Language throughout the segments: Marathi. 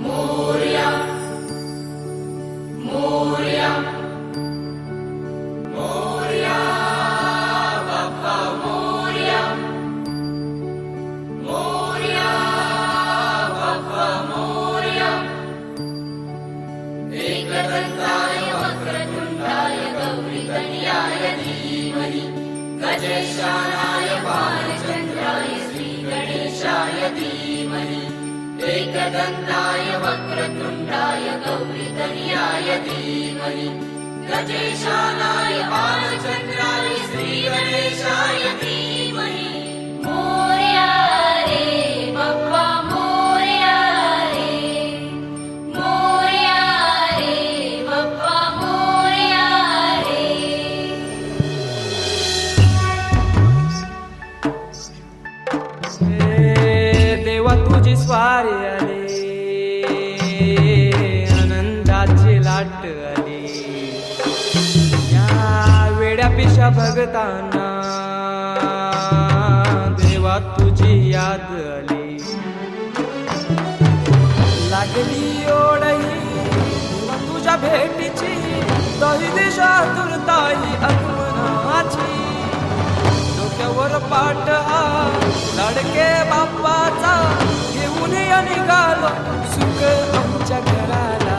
मोरया मोरया मोरया बाप्पा मोरया मोरया बाप्पा मोरया एकदंताय वक्रतुंडाय गौरीतनयाय धीमहि गजेशानाय बालचंद्राय श्रीगणेशाय धीमहि एकदंताय वक्रतुंडाय गौरीतनयाय धीमहि गजेशानाय बालचंद्राय श्रीगणेशाय धीमहि मोरया रे बाप्पा मोरया रे मोरया रे बाप्पा मोरया रे देवा तुझी स्वारी आली, आनंदाची लाट आली, या वेड्या पिशा भगतांना देवा तुझी याद आली. लागली ओढही तुझ्या भेटीची, दही दिशा तुरताई आगमनाची. डोक्यावर पाट हा लाडके बाप्पाचा, घेऊन या निघालो सुख आमच्या घराला.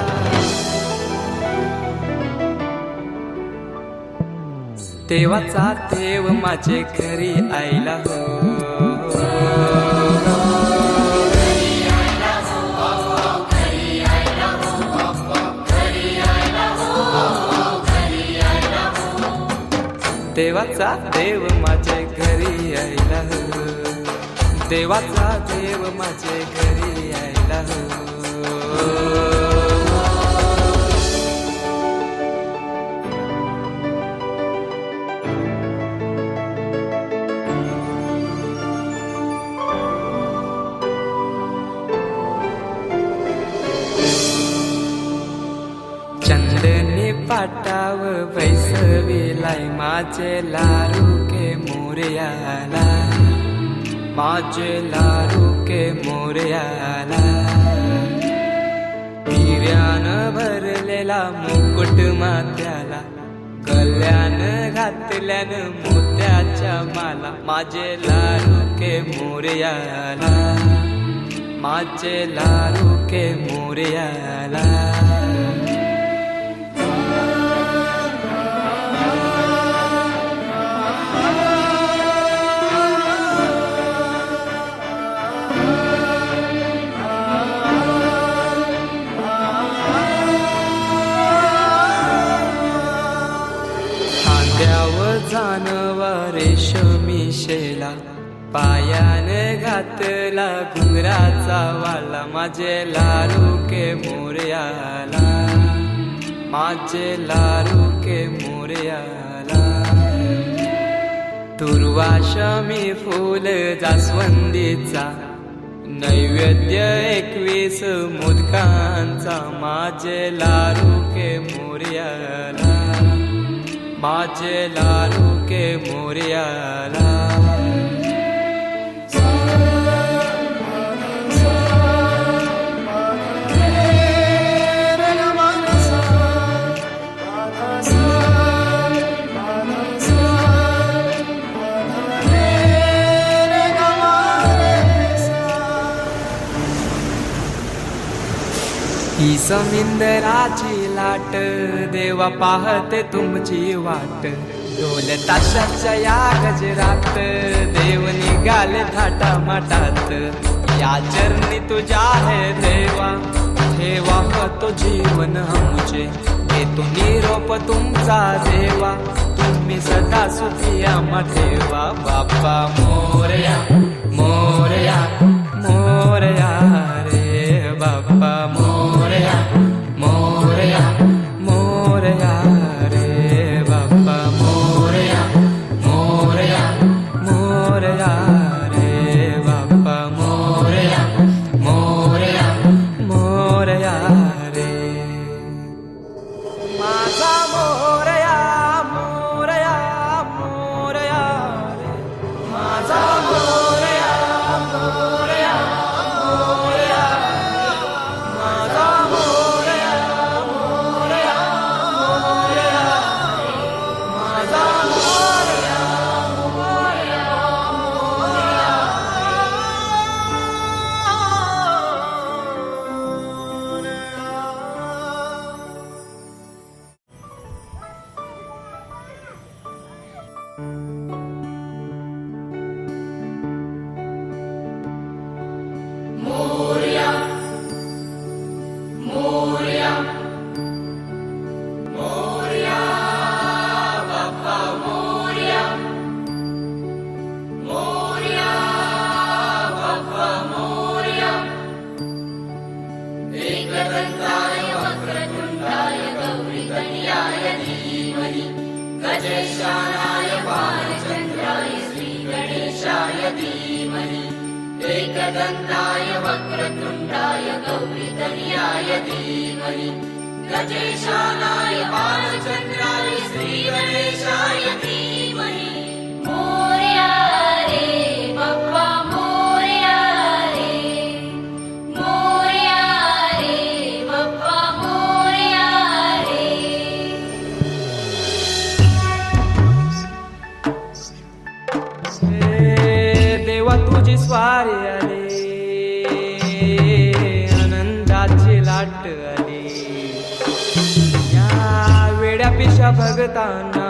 देवाचा देव माझे घरी आयला हो, देवाचा देव माझे घरी आयला हो, देवाचा देव माझे घरी आयला हो. चंदनी पाटाव बैसविलाय माझे लारू के मोरयाला, माझे लारू के मोरयाला. हिऱ्यान भरलेला मुकुट माथ्याला, कल्याण घातल्यान मोत्याच्या माला. माझे लारू के मोरयाला, माझे लारू के मोरयाला. जानवा रेशमी शेला, पायान घातला घुंगराचा वाला. माझे लारू के मोरयाला, माझे लारू के मोरयाला. दुर्वाशमी फूल जास्वंदीचा, नैवेद्य 21 मोदकांचा. माझे लारू के मोरयाला, माझे लारू के मोरयाला. ही समिंदराची लाट, देवा पाहते तुमची वाट. ढोल ताशाच्या या गजरात, देव निघाले थाटा माटात. या चरणी तुझ्या है देवा, ठेवा तो जीवन आमचे. घेतो निरोप तुमचा देवा, तुम्ही सदा सुखी आम्हा ठेवा. बाप्पा मोरया मोरया मोरया रे बाप्पा मोरया मोरया मोरया रे बाप्पा मोरया मोरया मोरया रे बाप्पा मोरया मोरया मोरया रे. माझा मोरया मोरया मोरया रे, माझा मोरया मोरया मोरया बाप्पा मोरया मोरया बाप्पा मोरया एकदन्ताय वक्रतुण्डाय गौरीतनयाय धीमहि गजेशानाय बालचन्द्राय श्रीगणेशाय धीमहि एकदन्ताय वक्रतुण्डाय गौरीतनयाय धीमहि गजेशानाय बालचन्द्राय श्रीगणेशाय धीमहि मोरया रे बाप्पा मोरया रे मोरया रे बाप्पा मोरया रे देवा तुझी स्वारी आली आनंदाची लाट आली या वेड्या पिशा भगतांना